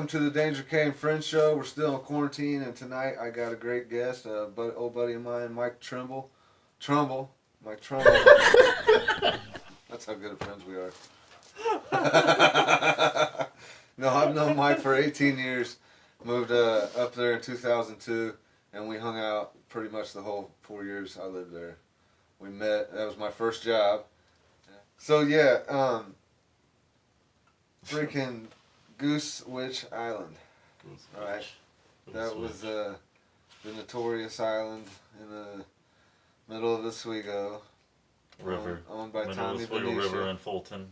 welcome to the Danger K and Friends show. We're still in quarantine, and tonight I got a great guest, old buddy of mine, Mike Trumble. Mike Trumble. That's how good of friends we are. No, I've known Mike for 18 years. Moved up there in 2002, and we hung out pretty much the whole 4 years I lived there. We met. That was my first job. So yeah, freaking Goose Witch Island. Right. That was the notorious island in the middle of Oswego. River. Owned by Middle Tommy Oswego Benicia. River in Fulton.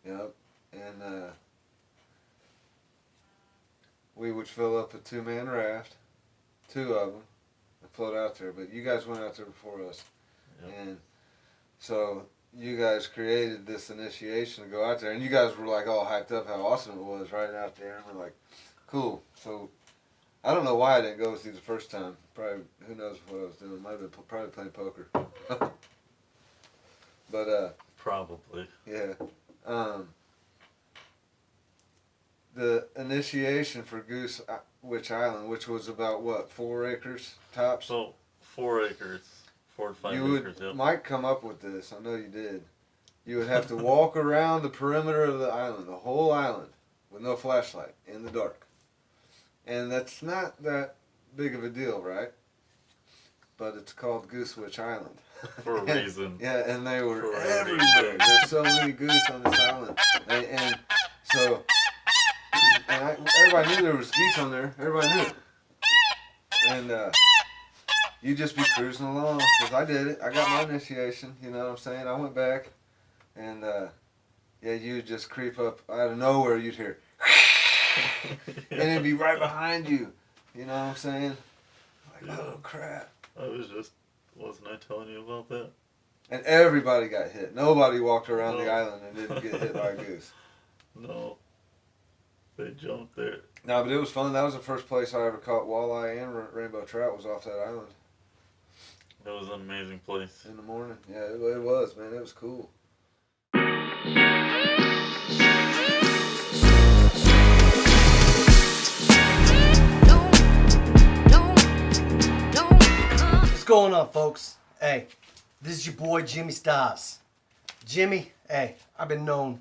Yep. And we would fill up a 2-man raft, 2 of them, and float out there. But you guys went out there before us. Yep. And so you guys created this initiation to go out there. And you guys were like all hyped up how awesome it was right out there. And we're like, cool. So I don't know why I didn't go with you the first time. Probably, who knows what I was doing. Might have been probably playing poker. But, probably. Yeah. The initiation for Goose Witch Island, which was about, what, 4 acres tops? So, 4 acres. 4 to 5 acres, yep. Mike come up with this. I know you did. You would have to walk around the perimeter of the island, the whole island, with no flashlight, in the dark. And that's not that big of a deal, right? But it's called Goose Witch Island. For a reason. Yeah, and they were everywhere. There's so many goose on this island. And so, everybody knew there was geese on there. Everybody knew it. And you just be cruising along, because I did it. I got my initiation, you know what I'm saying? I went back, and yeah, you'd just creep up out of nowhere. You'd hear, and it'd be right behind you. You know what I'm saying? Like, yeah. Oh, crap. Wasn't I telling you about that? And everybody got hit. Nobody walked around the island and didn't get hit by a goose. No. They jumped there. No, but it was fun. That was the first place I ever caught walleye and rainbow trout was off that island. It was an amazing place. In the morning. Yeah, it was, man. It was cool. What's going on, folks? Hey, this is your boy Jimmy Stars. Jimmy, hey, I've been known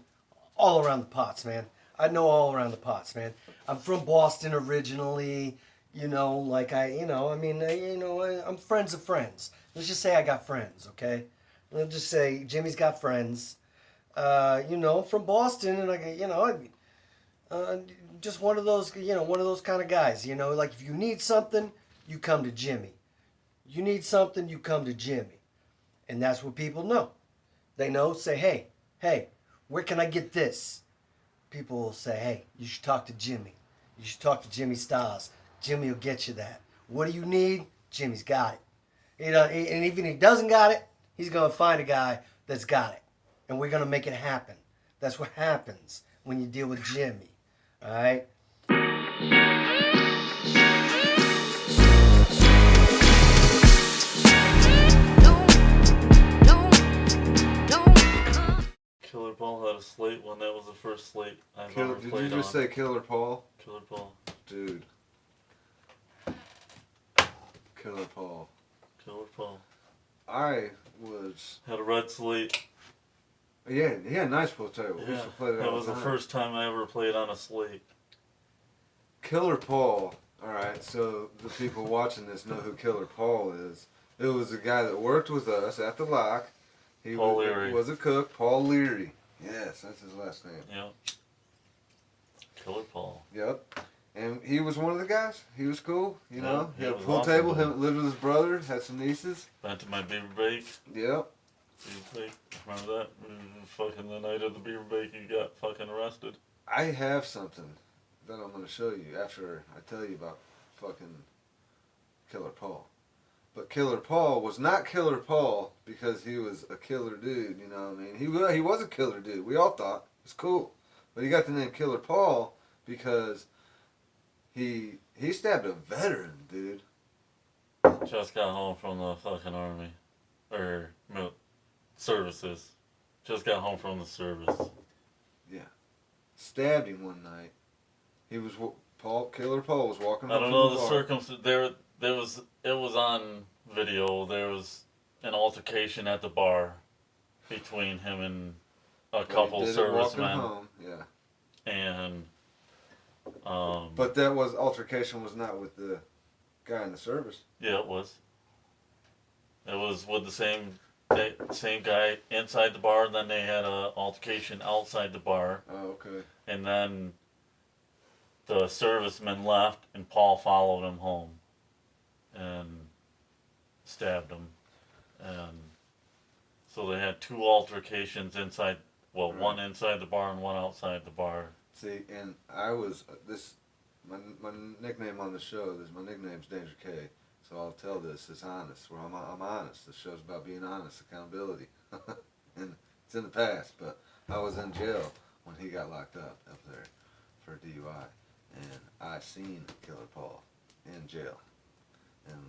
all around the parts, man. I know all around the parts, man. I'm from Boston originally, I'm friends of friends. Let's just say I got friends, okay? Let's just say Jimmy's got friends, from Boston, and just one of those kind of guys, like if you need something, you come to Jimmy. You need something, you come to Jimmy. And that's what people know. They know, say, hey, where can I get this? People will say, hey, you should talk to Jimmy. You should talk to Jimmy Stars. Jimmy will get you that. What do you need? Jimmy's got it. And even if he doesn't got it, he's going to find a guy that's got it. And we're going to make it happen. That's what happens when you deal with Jimmy. All right? Killer Paul had a slate when that was the first slate I've ever played on. Did you just say Killer Paul? Killer Paul. Dude. Killer Paul. Killer Paul. I was... Had a red slate. Yeah, he had a nice pool table. We Yeah, used to play that was the first time I ever played on a slate. Killer Paul. Alright, so the people watching this know who Killer Paul is. It was a guy that worked with us at the Lock. He was a cook, Paul Leary. Yes, that's his last name. Yep. Killer Paul. Yep. And he was one of the guys. He was cool, He had a pool awesome, table. man. Him lived with his brother. Had some nieces. Went to my beaver bake. Yep. Beaver bake. Remember that? Fucking the night of the beaver bake, you got fucking arrested. I have something that I'm going to show you after I tell you about fucking Killer Paul. But Killer Paul was not Killer Paul because he was a killer dude, you know what I mean? He was a killer dude. We all thought. It was cool. But he got the name Killer Paul because he stabbed a veteran, dude. Just got home from the fucking army. Or, services. Just got home from the service. Yeah. Stabbed him one night. He was Killer Paul was walking. I don't know the circumstance. It was on video. There was an altercation at the bar between him and a couple servicemen. Yeah. And but that altercation was not with the guy in the service. Yeah, it was. It was with the same guy inside the bar, and then they had an altercation outside the bar. Oh, okay. And then the serviceman left, and Paul followed him home and stabbed him. And so they had 2 altercations inside, well, right. One inside the bar and one outside the bar. See, and I was, my nickname on the show, my nickname's Danger K, so I'll tell this, it's honest, where I'm honest. This show's about being honest, accountability. And it's in the past, but I was in jail when he got locked up there for DUI. And I seen Killer Paul in jail, and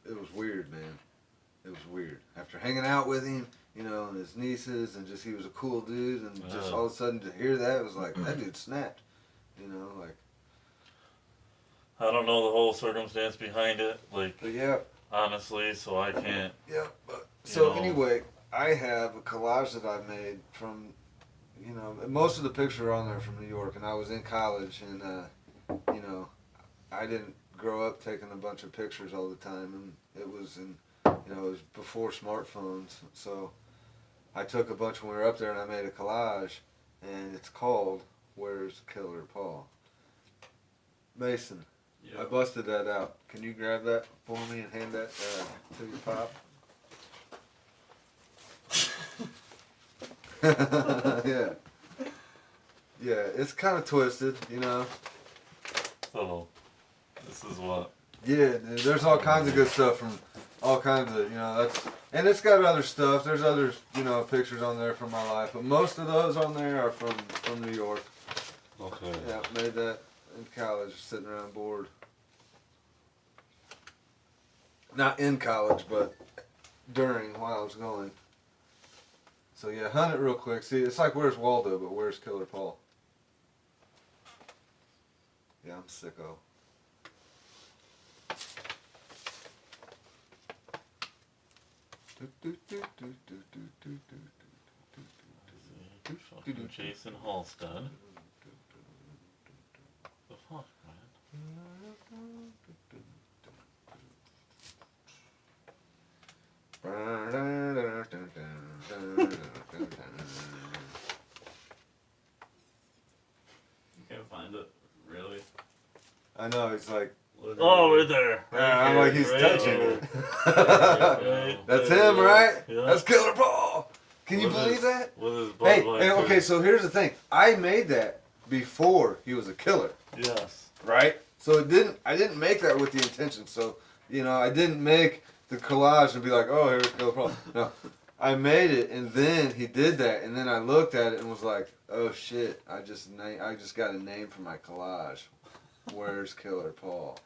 it was weird, man. It was weird. After hanging out with him, you know, and his nieces, and just he was a cool dude, and just all of a sudden to hear that, it was like that dude snapped, you know, like. I don't know the whole circumstance behind it, like. But yeah. Honestly, so I can't. Yeah, but so anyway, I have a collage that I made from, you know, most of the pictures are on there from New York, and I was in college, and you know, I didn't grow up taking a bunch of pictures all the time, and it was it was before smartphones, so I took a bunch when we were up there, and I made a collage, and it's called "Where's Killer Paul?" Mason, I busted that out. Can you grab that for me and hand that to your pop? Yeah. Yeah, it's kind of twisted, you know. So, this is what? Yeah, dude, there's all kinds of good stuff from all kinds of, you know, and it's got other stuff. There's other, you know, pictures on there from my life, but most of those on there are from New York. Okay. Yeah, made that in college, sitting around bored. Not in college, but while I was going. So yeah, hunt it real quick. See, it's like Where's Waldo, but Where's Killer Paul? Yeah, I'm sicko. Fucking Jason Halstead. The fuck, man? You can't find it, really? I know, he's like... Oh, right there. Yeah, I'm like, he's touching it. Right. That's him, right? Yeah. That's Killer Paul. Can you believe that? With his Hey, okay, so here's the thing. I made that before he was a killer. Yes. Right? So I didn't make that with the intention. So, you know, I didn't make the collage and be like, oh, here's Killer Paul. No. I made it, and then he did that, and then I looked at it and was like, oh shit, I just got a name for my collage. Where's Killer Paul?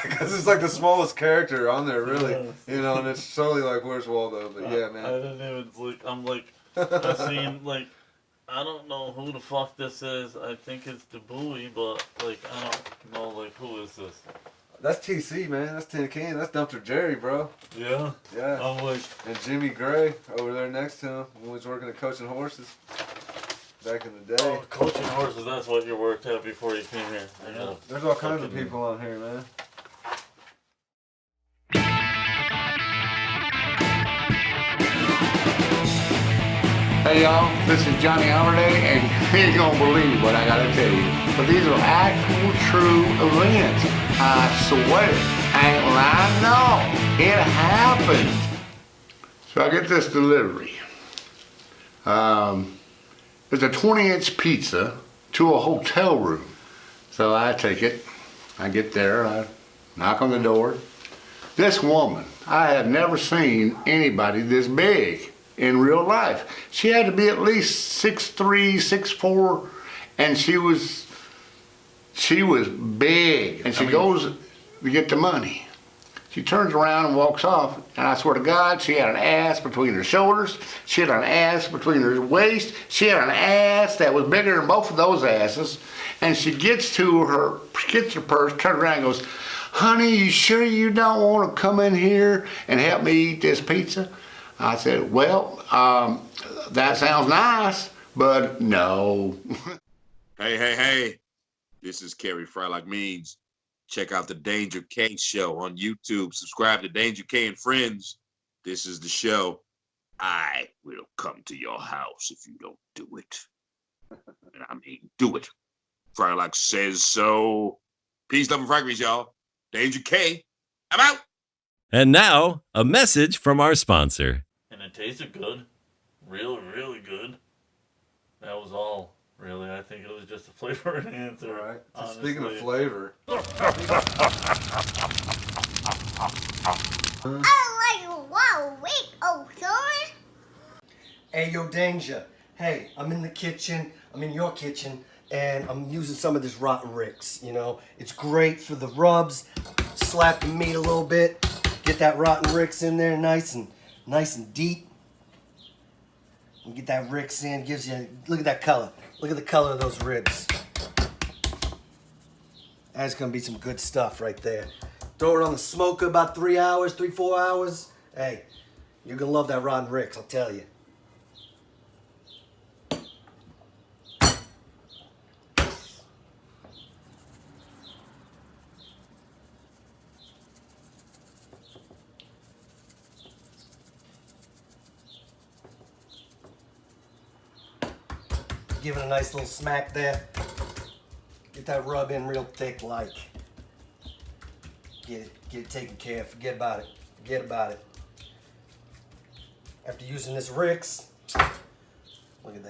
Because it's like the smallest character on there, really. Yes. You know, and it's totally like, where's Waldo? But yeah, man. I didn't even, I'm like, I seen, like, I don't know who the fuck this is. I think it's the Bowie, but, like, I don't know, like, who is this? That's TC, man. That's Tin Can. That's Dumpster Jerry, bro. Yeah? Yeah. I'm like... And Jimmy Gray over there next to him when he was working at Coaching Horses back in the day. Oh, Coaching Horses, that's what you worked at before you came here. Yeah. There's all kinds of people on here, man. Hey y'all, this is Johnny Holiday, and you ain't gonna believe what I gotta tell you. But these are actual true events. I swear. I ain't lying, no. It happened. So I get this delivery. It's a 20-inch pizza to a hotel room. So I take it, I get there, I knock on the door. This woman, I have never seen anybody this big in real life. She had to be at least 6'3", 6'4", and she was big. And she goes to get the money. She turns around and walks off, and I swear to God, she had an ass between her shoulders. She had an ass between her waist. She had an ass that was bigger than both of those asses. And she gets her purse, turns around and goes, "Honey, you sure you don't want to come in here and help me eat this pizza?" I said, "Well, that sounds nice, but no." Hey. This is Kerry Fry Like Means. Check out the Danger K Show on YouTube. Subscribe to Danger K and Friends. This is the show. I will come to your house if you don't do it. And I mean, do it. Fry Like says so. Peace, love, and fragrances, y'all. Danger K. I'm out. And now, a message from our sponsor. And it tasted good. Really, really good. That was all, really. I think it was just a flavor enhancer. All right. So honestly. speaking of flavor, Hey, yo, Danger. Hey, I'm in the kitchen. I'm in your kitchen, and I'm using some of this Rotten Ricks. You know, it's great for the rubs. Slap the meat a little bit. Get that Rotten Ricks in there, nice and deep. And get that Ricks in. Gives you. Look at that color. Look at the color of those ribs. That's gonna be some good stuff right there. Throw it on the smoker about 3 hours, 4 hours. Hey, you're gonna love that Rotten Ricks, I'll tell you. Give it a nice little smack there. Get that rub in real thick like. Get it taken care of. Forget about it. After using this Ricks, look at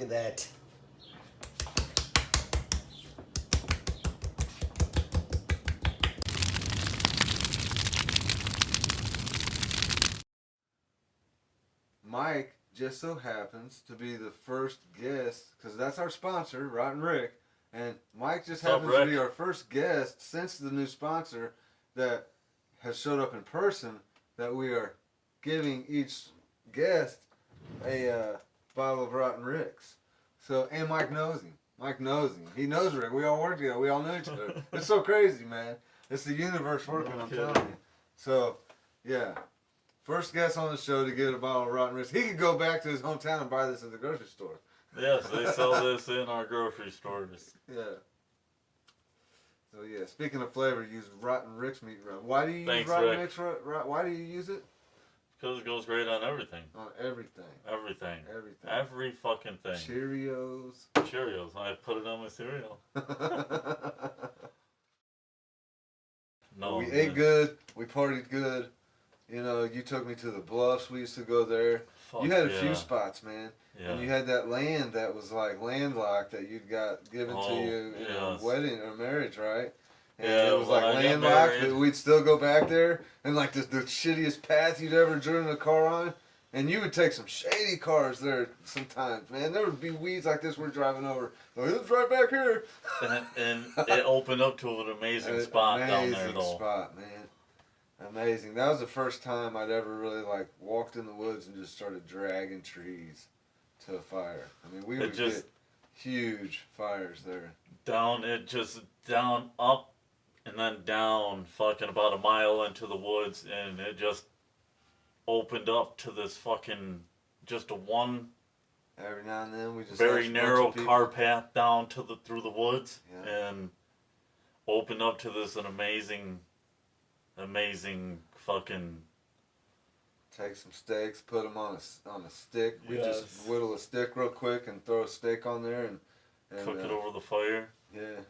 that. Mike just so happens to be the first guest, because that's our sponsor, Rotten Rick, and Mike just What's up, happens to Rick? be our first guest since the new sponsor that has showed up in person, that we are giving each guest a bottle of Rotten Ricks. So, and Mike knows him. He knows Rick. We all work together. We all know each other. It's so crazy, man. It's the universe working, I'm telling you. So, yeah. First guest on the show to get a bottle of Rotten Ricks. He could go back to his hometown and buy this at the grocery store. Yes, they sell this in our grocery stores. Yeah. So yeah, speaking of flavor, use Rotten Ricks meat rub. Why do you use Thanks, Rotten Rick. Ricks? Why do you use it? Because it goes great on everything. On everything. Everything. Everything. Every fucking thing. Cheerios. Cheerios. I put it on my cereal. No. We man. ate good. We partied good. You know, you took me to the Bluffs. We used to go there. Fuck You had a yeah. few spots, man. Yeah. And you had that land that was like landlocked that you'd got given to you in a yes. wedding or marriage, right? And Yeah, it was when like I got landlocked, married. but we'd still go back there and like the shittiest path you'd ever driven a car on. And you would take some shady cars there sometimes, man. There would be weeds like this we're driving over. Like, it's right back here. And it opened up to an amazing spot down there, though. Amazing spot, man. Amazing. That was the first time I'd ever really like walked in the woods and just started dragging trees to a fire. I mean, we would get huge fires there. Down, up, and then down, fucking about a mile into the woods, and it just opened up to this fucking, just a one Every now and then we just very watched a bunch narrow of people. car path down to through the woods, Yeah. and opened up to this an amazing fucking. Take some steaks, put them on a stick. We Yes. just whittle a stick real quick and throw a steak on there and Cook it over the fire. Yeah.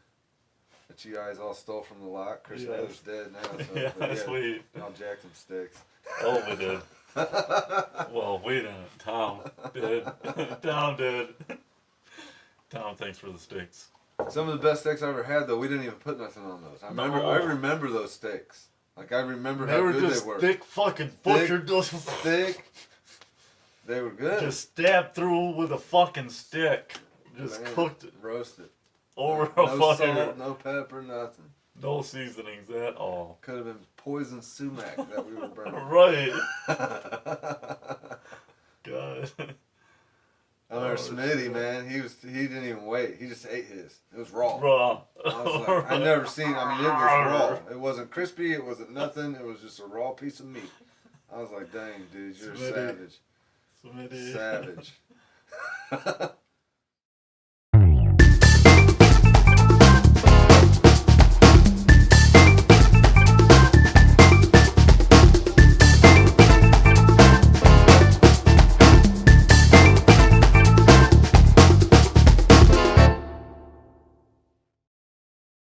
That you guys all stole from the lot. Chris Yes. Miller's dead now. So, Yeah, but yeah, sweet. I'll jack them sticks. Oh, we did. Well, we didn't. Tom did. Tom did. Tom, thanks for the steaks. Some of the best steaks I ever had, though, we didn't even put nothing on those. I remember those steaks. Like, I remember They how were good just they were. thick fucking butchered. Thick. They were good. Just stabbed through with a fucking stick. Just Man, cooked it roasted. over No a fucking. salt, no pepper, nothing. No seasonings at all. Could have been poison sumac that we were burning. Right. God. I remember Smitty, man. He didn't even wait. He just ate his. It was raw. Raw. I was like, I never seen. I mean, it was raw. It wasn't crispy. It wasn't nothing. It was just a raw piece of meat. I was like, dang, dude, you're a savage. Smitty. Savage.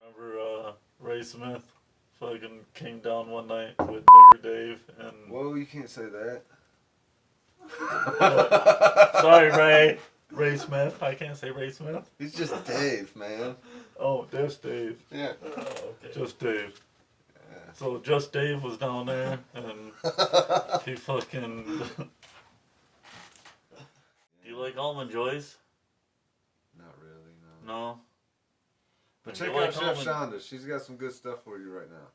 Remember Ray Smith fucking came down one night with Nigger Dave and... Whoa, you can't say that. Sorry, Ray. Ray Smith. I can't say Ray Smith. He's just Dave, man. Oh, just Dave. Yeah. Oh, okay. Just Dave. Yeah. So Just Dave was down there and he fucking... Do you like Almond Joys? Not really, no. No? But If check you out like Chef almond- Shawnda. She's got some good stuff for you right now.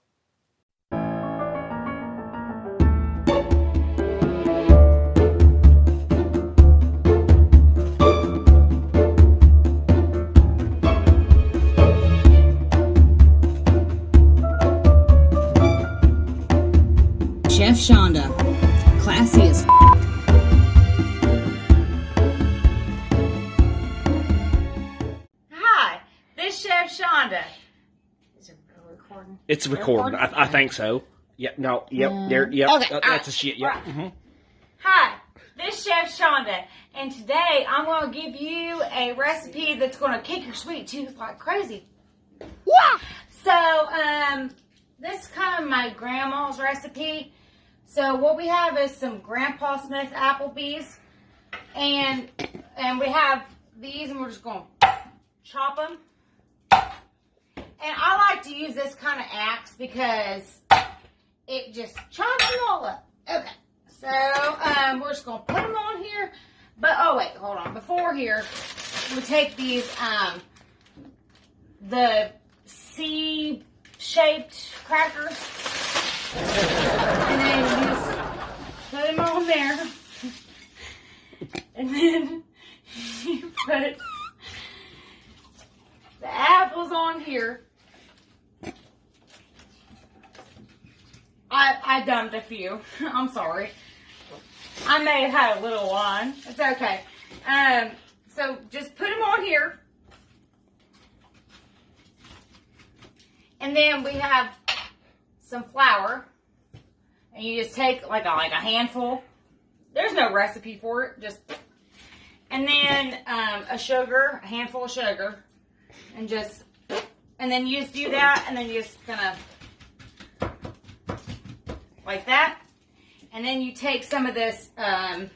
Chef Shawnda, classy as f***. Hi, this Chef Shawnda. Is it recording? It's recording. I think so. Yep. No. Yep. There. Yep. Okay, That's a shit. Yep. alright. Hi, this Chef Shawnda, and today I'm going to give you a recipe that's going to kick your sweet tooth like crazy. Yeah. So, this is kind of my grandma's recipe. So what we have is some Grandpa Smith Applebee's, and we have these, and we're just going to chop them. And I like to use this kind of axe because it just chops them all up. Okay, so we're just going to put them on here. But, oh wait, hold on. Before here, we take these, the C-shaped crackers. And then you just put them on there. And then you put the apples on here. I dumped a few. I'm sorry. I may have had a little one. It's okay. So just put them on here. And then we have some flour, and you just take like a handful. There's no recipe for it, just, and then a handful of sugar, and then you just do that, and then you just gonna like that, and then you take some of this and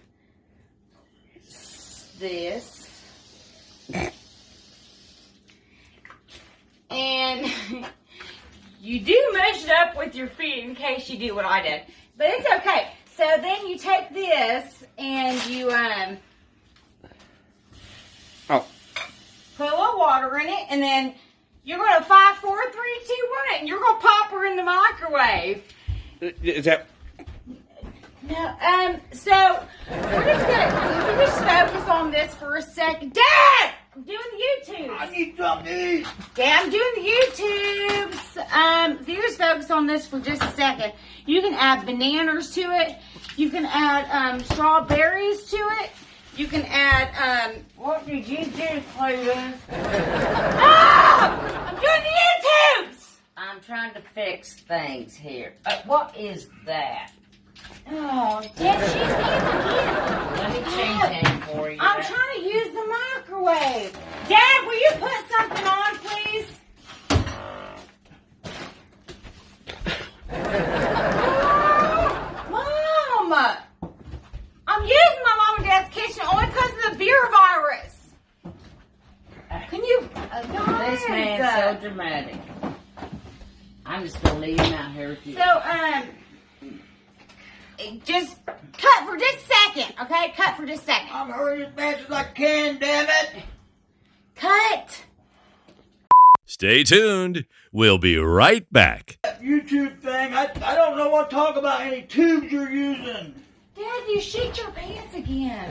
you do mesh it up with your feet in case you do what I did. But it's okay. So then you take this and you put a little water in it, and then you're going to 5, 4, 3, 2, 1 it, and you're going to pop her in the microwave. Is that? No, so we're just gonna focus on this for a second. Dad, I'm doing the YouTube. I need something. Dad, I'm doing the YouTubes. So you just focus on this for just a second. You can add bananas to it. You can add strawberries to it. You can add what did you do, Cleveland? I'm doing the YouTubes. I'm trying to fix things here. What is that? Oh, Dad, she's again. Let me change that for you. I'm trying to use the microwave. Dad, will you put something on, please? Mom! I'm using my mom and dad's kitchen only because of the beer virus. Can you... This man's so dramatic. I'm just going to leave him out here with you. So, just cut for just a second, okay? Cut for just a second. I'm hurrying as fast as I can, damn it. Cut. Stay tuned. We'll be right back. YouTube thing, I don't know what to talk about any tubes you're using. Dad, you shit your pants again.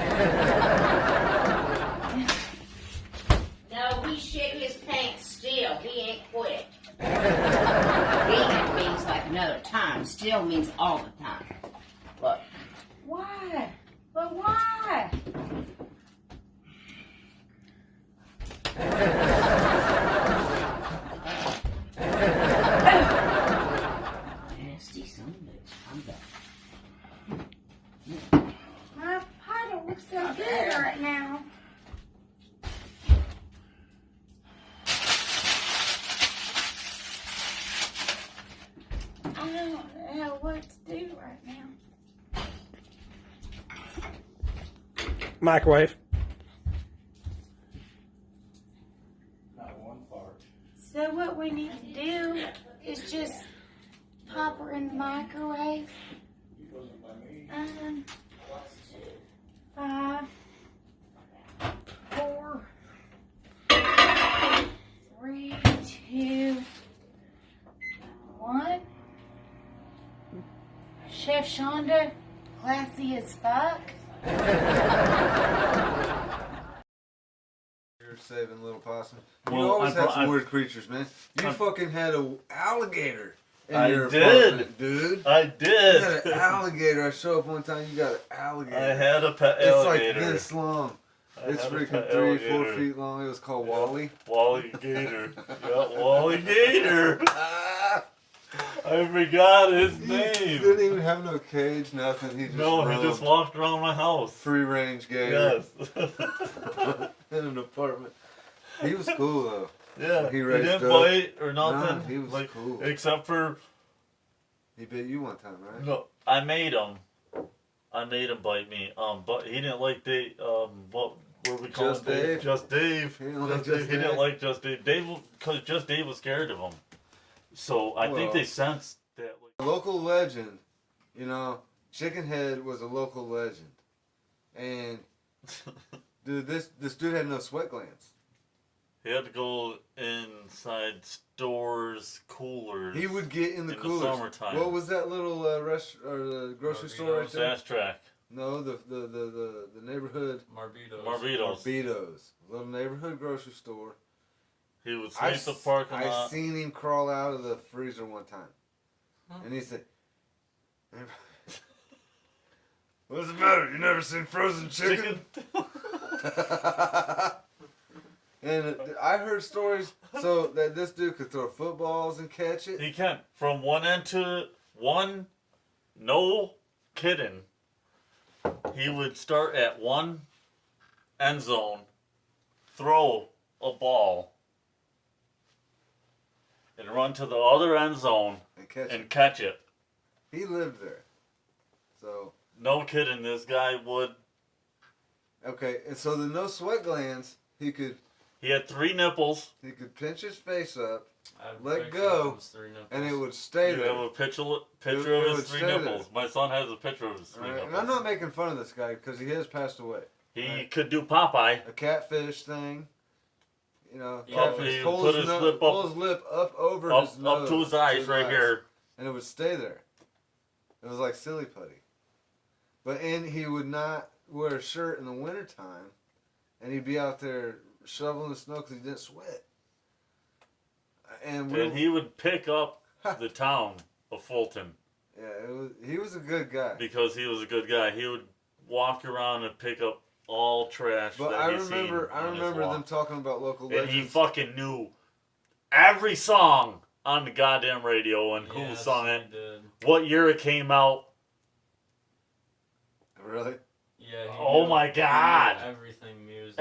No, he shit his pants still. He ain't quit. Being means like another time. Still means all the time. Look. Why? But why? Nasty son of a bitch. I'm back. My pie don't look so good right now. I don't know what to do right now. Microwave. So what we need to do is just pop her in the microwave. 5, 4, 3, 2, 1. Chef Shawnda, classy as fuck. You're saving little possum. You Well, always had some I- weird creatures, man. You fucking had an alligator in I your did. apartment, dude. I You did. had an alligator. I showed up one time. You got an alligator. I had a pet It's alligator. like this long. I It's had a freaking pet 3, alligator. 4 feet long. It was called Wally. Wally Gator. Yeah, Wally Gator. I forgot his He name. didn't even have no cage, nothing. He just No, he roamed. just walked around my house. Free range gator. Yes. In an apartment. He was cool though. Yeah. He He raised didn't up. bite or nothing. Nah, he was like, cool. Except for He bit you one time, right? no, I made him. I made him bite me. But he didn't like the what were we calling Just Dave? Dave? Just Dave. He didn't like Just Just Dave. He didn't Dave? like Just Dave. Because Just Dave was scared of him. So I think Well- they sensed that. A local legend, you know, Chicken Head was a local legend, and dude, this dude had no sweat glands. He had to go inside stores, coolers. He would get in the coolers. Summertime. What was that little the grocery store right there? Fast Track. No, the neighborhood Marbitos. Barbitos, little neighborhood grocery store. He would sweep the parking lot. I seen him crawl out of the freezer one time, and he said, "What's the matter? You never seen frozen chicken?" And I heard stories so that this dude could throw footballs and catch it. He can. From one end to one, no kidding. He would start at one end zone, throw a ball, and run to the other end zone and catch it. He lived there, so no kidding. This guy would. Okay, and so the no sweat glands, he could. He had 3 nipples. He could pinch his face up, I have a let picture go, of his 3 nipples. and it would stay You there. have a picture It of would his 3 stay there. nipples. My son has a picture of his 3 Alright, nipples. and I'm not making fun of this guy because he has passed away. He could do Popeye. A catfish thing, you know. He Catfish would put his lip up- pull his lip up over his nose, up to his eyes right here. and it would stay there. It was like silly putty. And he would not wear a shirt in the wintertime, and he'd be out there shoveling the snow because he didn't sweat. And And he would pick up the town of Fulton. Yeah, he was a good guy. Because he was a good guy. He would walk around and pick up all trash But that I he seen remember on his them walk. talking about local And legends. he fucking knew every song on the goddamn radio and who Yes, sung he it, did. what year it came out. Really? Yeah. he Oh knew- my he knew God. Everything music.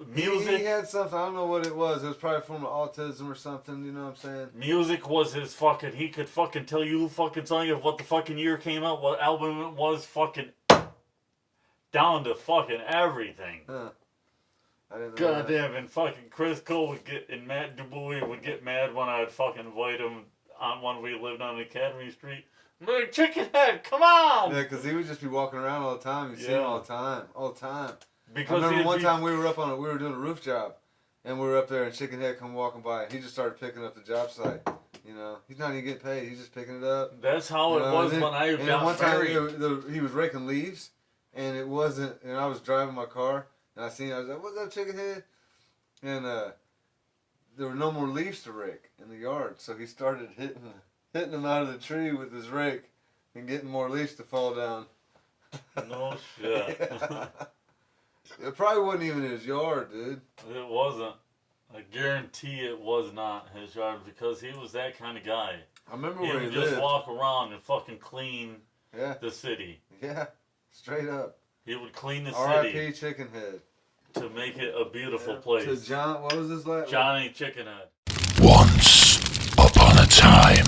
Music. He had something. I don't know what it was. It was probably from autism or something. You know what I'm saying? Music was his fucking. He could fucking tell you fucking song of what the fucking year came out, what album it was, fucking down to fucking everything. Huh. I didn't know that. Goddamn, and fucking Chris Cole would get, and Matt DuBois would get mad when I'd fucking invite him on when we lived on Academy Street. I'm like, Chicken Head, come on! Yeah, because he would just be walking around all the time. You see him Yeah. all the time. All the time. Because I remember he'd one be- time we were doing a roof job, And we were up there, and Chicken Head come walking by, and he just started picking up the job site. You know, he's not even getting paid. He's just picking it up. That's how it was when I got one time married. he was raking leaves, and it wasn't. And I was driving my car, and I seen it. I was like, "What's up, Chicken Head?" And there were no more leaves to rake in the yard, so he started hitting them out of the tree with his rake, and getting more leaves to fall down. No shit. Yeah. It probably wasn't even his yard, dude. It wasn't. I guarantee it was not his yard because he was that kind of guy. I remember he where would he just lived. walk around and fucking clean the city. Yeah, straight up. He would clean the R.I.P. city Chicken Head. to make it a beautiful place. To John, what was his last? Johnny Chicken Head. Once upon a time.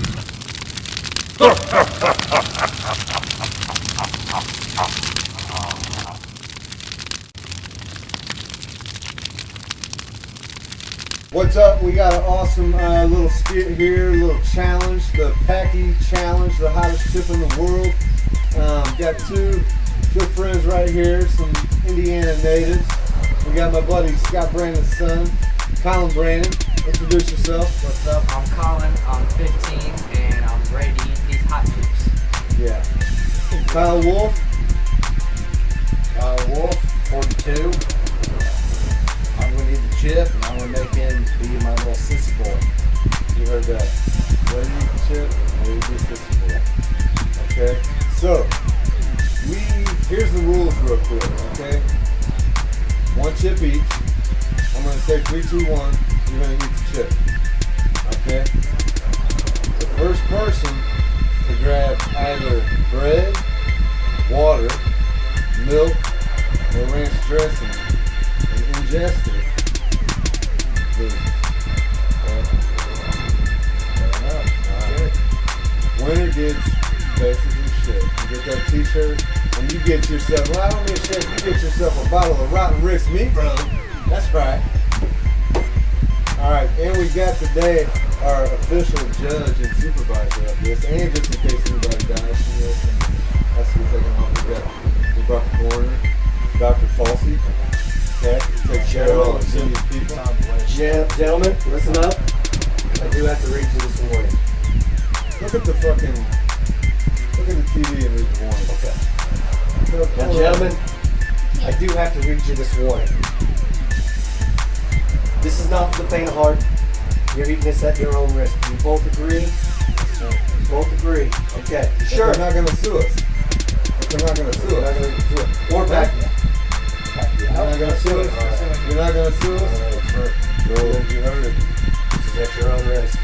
What's up? We got an awesome little skit here, a little challenge, the Paqui Challenge, the hottest chip in the world. Got two good friends right here, some Indiana natives. We got my buddy Scott Brandon's son, Colin Brandon. Introduce yourself. What's up? I'm Colin. I'm 15 and I'm ready to eat these hot chips. Yeah. Kyle Wolf. Kyle Wolf, 42. I'm gonna eat the chip and I'm gonna make him be my little sissy boy. You heard that. Ready to eat the chip? Ready to be sissy boy. Okay? So, here's the rules real quick, okay? One chip each. I'm gonna say 3, 2, 1. You're gonna eat the chip. Okay? The first person to grab either bread, water, milk, or ranch dressing and ingest it. Winner gets basically shit. You get that t-shirt and you get yourself, well, I don't mean shit, you get yourself a bottle of Rotten Rick's meat, bro. That's right. Alright, and we got today our official judge and supervisor of this, and just in case anybody dies from this, and that's who's taking off. We brought the coroner, Dr. Falsey. Okay, take care of all the serious people. Gentlemen, listen up. I do have to read you this warning. Look at the TV and read the warning. Okay. Now, gentlemen, I do have to read you this warning. This is not for the faint of heart. You're eating this at your own risk. You both agree? You both agree. Okay. Sure. They're not going to sue us. They're not going to sue us. Or back. You're not going to sue us? You're not going to sue us? You heard it. This is at your own risk.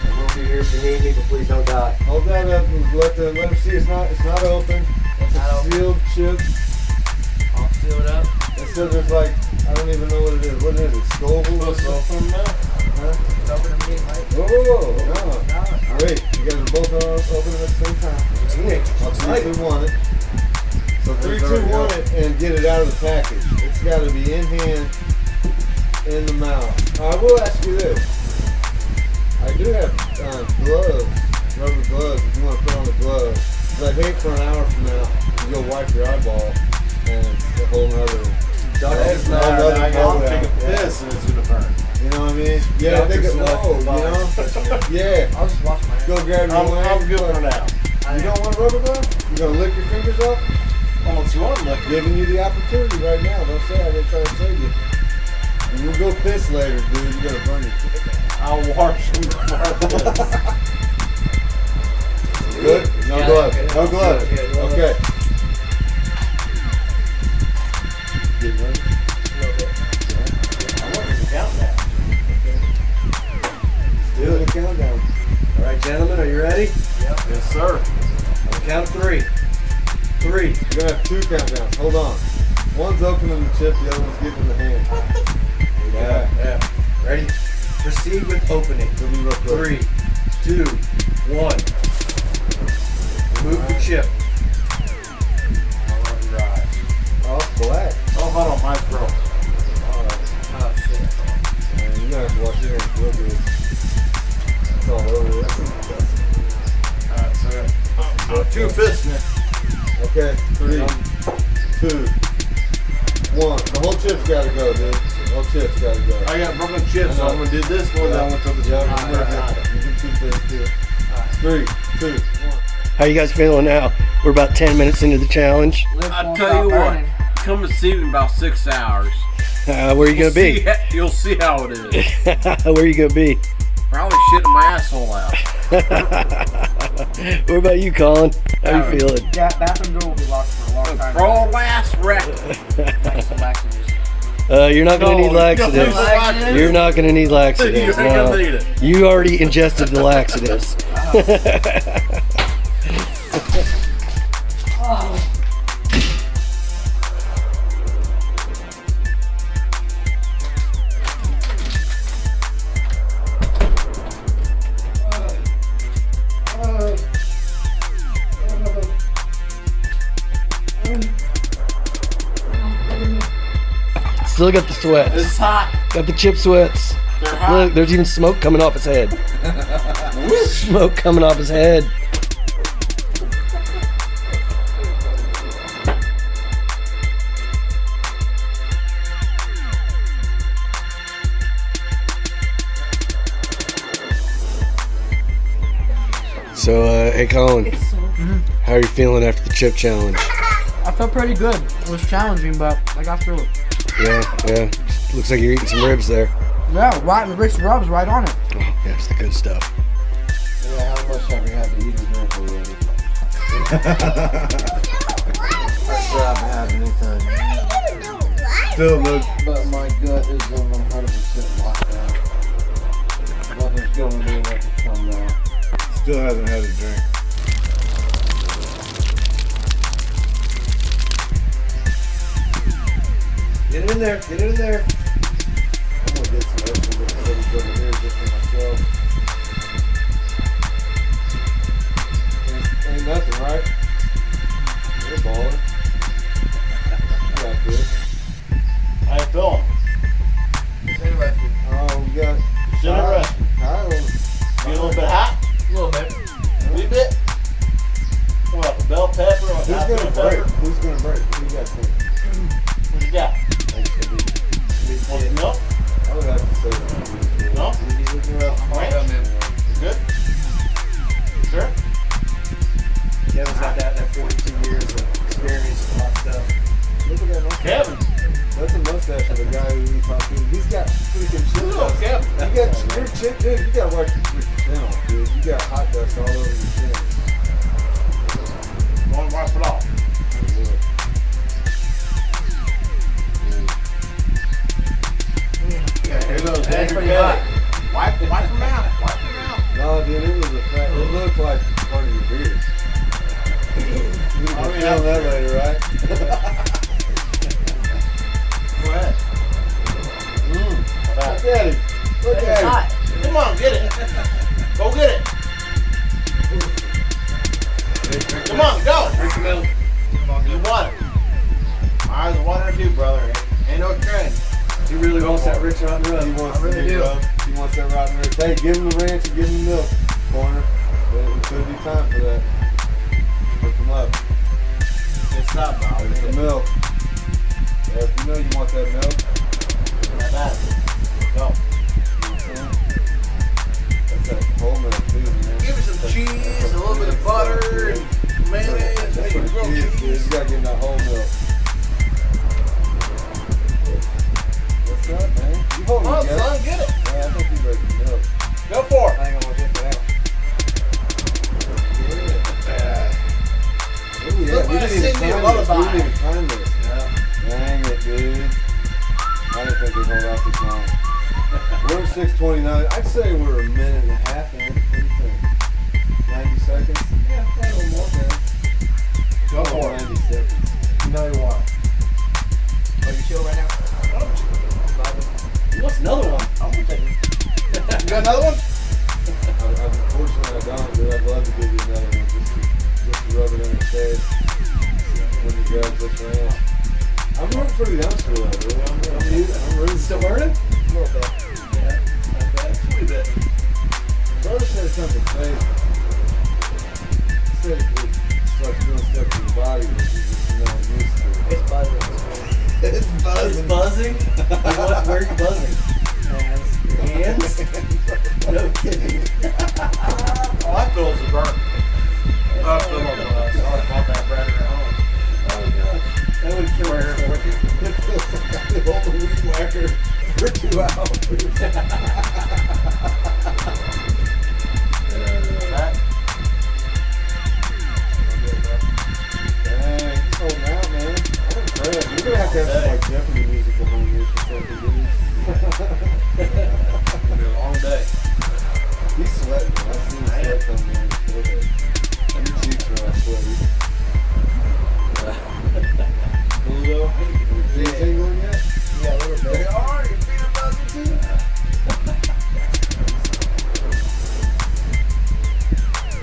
I will be here if you need me, but please don't die. Hold that up and let them see it's not open. It's a sealed chip. I'll seal it up. It says there's like, I don't even know what it is. What is it? Scoville or something? Huh? It's open to me, right? Whoa, no. Wait, you guys are both open at the same time. Teenagers. I'll 3, 2, 1 it. So 3, 2, 1 it and get it out of the package. It's got to be in hand, in the mouth. I will ask you this. I do have gloves, rubber gloves, if you want to put on the gloves. Because I'd hate for an hour from now to go wipe your eyeball and it's a whole nother. That's not I'll take a piss and it's going to burn. You know what I mean? Yeah, think it low, you know? Yeah. I'll just wash my hands. Go grab your I'm good for now. You don't want a rubber glove? You gonna lick your fingers off? Unless you want to lick. Giving you the opportunity right now. Don't say I didn't try to save you. And you'll go piss later, dude. You gotta burn your I'll wash them. Good? No gloves. No gloves. Okay. Get ready. I want this to count now. Do the countdown. All right, gentlemen, are you ready? Yep. Yes, sir. On the count of 3. 3. You're gonna have 2 countdowns. Hold on. One's opening the chip, the other one's giving the hand. Yeah. Ready? Proceed with opening. 3, 2, 1. Remove the chip. Alright. Oh, black. Oh, hold on, mine's broke. Oh, shit. Man, you're gonna have to wash your hands real good. It's all over. That's disgusting. Alright, so 2 fists now. Okay, 3, 2, 1. The whole chip's gotta go, dude. All chips gotta go. I got broken chips, so I'm gonna do this one. That one took the Yeah, time. you can keep this too. 3, 2, 1. How you guys feeling now? We're about 10 minutes into the challenge. I tell you what, come and see me in about 6 hours. Where are you gonna be? You'll see how it is. Where are you gonna be? Probably shitting my asshole out. What about you, Colin? How you feeling? Yeah, bathroom door will be locked for a long time. Pro last record. Like some laxatives. You're not gonna need laxatives. You're not gonna need laxatives. You ain't No. gonna need it. You already ingested the laxatives. Still got the sweats. It's hot. Got the chip sweats. They're hot. Look, there's even smoke coming off his head. Smoke coming off his head. So, hey Colin, how are you feeling after the chip challenge? I felt pretty good. It was challenging, but I got through it. Yeah. Looks like you're eating some ribs there. Yeah, right. The Rick's rubs right on it. Oh, yeah, it's the good stuff. Yeah, how much have you had to eat and drink already? I still haven't had anything. Still no. But my gut is 100% locked out. Nothing's going to do that to come down. Still hasn't had a drink. Get it in there. Get it in there. I'm gonna get some extra little footage over here just for myself. Ain't nothing, right? You're a baller. You got this. How you feeling? It's interesting. Oh, we got. It's interesting. Kyle. You a little bit hot? A little bit. A wee bit? What, the bell pepper or Who's half gonna bell break? pepper? Who's gonna break? Who you got think? What you got? Want some milk? I would have to say that. No? Right? You good? You sure? Kevin's got that 42 years of experience with hot stuff. Look at that mustache. Kevin. That's a mustache of a guy who we talked to. He's got freaking shit. Look, Kevin. You got your chin, dude. You gotta wipe your freaking chin off, dude. You got hot dust all over your chin. Go and wipe it off. Here goes That's pretty Andrew hot. Petty. Wipe them out. Wipe them out. No, dude, it was a fat. It looked like part of your beard. You'll be feeling that later, right? Go ahead. Look at him. Look It's at him. hot. Come on, get it. Go get it. Come on, go. Drink some milk. You want it. Alright, the water too, brother. Ain't no trend. He really wants that Rick's Rotten Rub. He wants I really the do. rub. He wants that rotten rib. Hey, give him the ranch and give him the milk, corner. It could be time for that. Hook him up. It's not, bro. There's the milk. Yeah, if you know you want that milk, Not bad. Go. that's that whole milk too, man. Give me some cheese, a little bit of butter, and mayonnaise, That's maybe what grilled it is, dude. cheese. You gotta give him that whole milk. What's up, man? You hold Come it on, together. son, get it. Yeah, I think you break the milk. Go for it. I ain't gonna get that. Look Look, at that. We I didn't sing even you a time this. We lullaby. didn't even time this. Dang it, dude. I didn't think we'd hold out this long. We're at 6:29. I'd say we're a minute and a half in. What do you think? 90 seconds? Yeah, a little more, man. Go for it. 90 seconds. You know you want. Are you chill right now? He wants another one. I'm gonna take it. You got another one? Unfortunately, I don't, dude. I'd love to give you another one just to rub it in your face when you grab this ranch. I'm rooting for the youngster, though, dude. I'm rooting. Still burning? A little bit. Yeah, not bad. Just a wee bit. Brother said something crazy. He said it starts doing stuff to your body that you just not used to. It's buzzing. It's buzzing. It's buzzing? Where are you buzzing? Hands? No kidding. Oh, I feel it's a burn. I feel like I bought that bread at home. Oh, God. That would kill her. It feels like I hold the weed whacker for 2 hours. Dang. Oh, now, man. I'm impressed. You're going to have some like Jeopardy music behind you for something, dude. It's gonna be a long day. He's sweating. I see him sweat coming on his forehead. Your cheeks are all sweaty. Your feet tingling yet? Yeah, a little bit. They are. Your feet are buzzing too.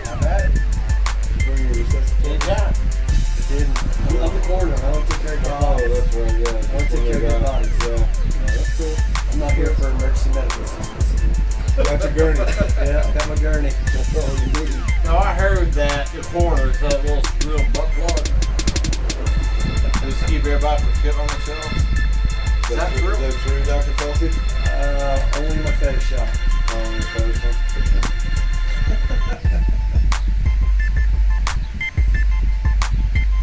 Not bad. You bring your resuscitation. Good job. I'm the corner. I don't take care of Oh, that's right. Yeah. I don't take care of your bodies. Yeah. That's cool. I'm not here for emergency medical assistance. Got your gurney. Yeah, got my gurney. That's all you need. Now I heard that the coroner said a little real butt plug. Just keep everybody from getting on the shelf. Is that true? Is that true, Dr. Kelsey? Only my fetish shop. Oh, your fetish one?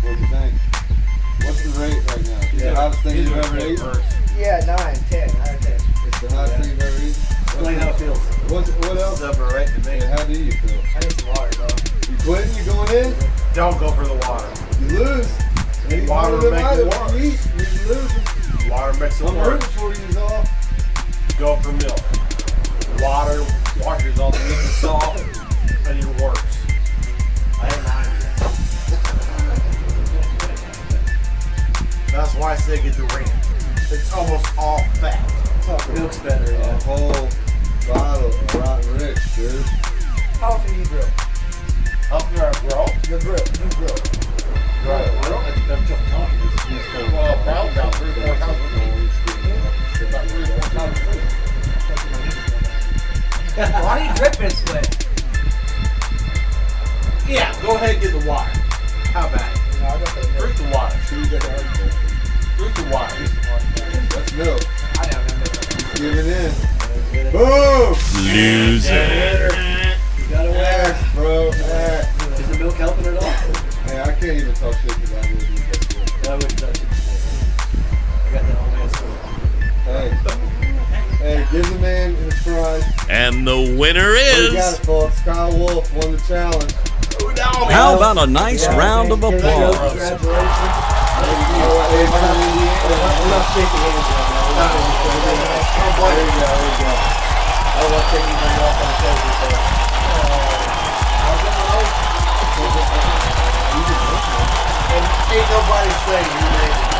What do you think? What's the rate right now? Is it the hottest thing you've ever eaten? Yeah, 9, 10, 9 out of 10. It's the hottest thing you've ever eaten? Explain how it feels. What else? 7 or 8 to me. How do you feel? I need some water, dog. You quitting? You going in? Don't go for the water. You lose. Any Water one of them makes it items worse. you eat, you're losing. Water makes it I'm worse. rooting for you, all. Go for milk. Water washes all the meat and salt, and you're worse. I ain't lying to you. That's why I say get the ring. It's almost all fat. Milk's better, A yeah. whole bottle of Rotten Rich, dude. How often do you grill? Up there, bro. The grill. You grill. Right. I'm just talking. Well, probably about 3 or 4 times a week. About 3 or 4 times a week. Why do you drip in sweat? Yeah, go ahead and get the water. How about it? No, I got that milk. Drink the water. Drink the water. That's milk. I don't know. Giving in. Boom! Loser. You gotta wear. Bro. Is the milk helping at all? Hey, I can't even talk shit because I wouldn't eat that shit. I wouldn't touch it. I got that old man story. Hey, give the man his prize. And the winner You got is. it, folks. Kyle Wolf won the challenge. How about a nice round of applause? Congratulations. We're not shaking hands right now. There you go. I don't want to take anything off on the table, so. And ain't nobody saying you made it.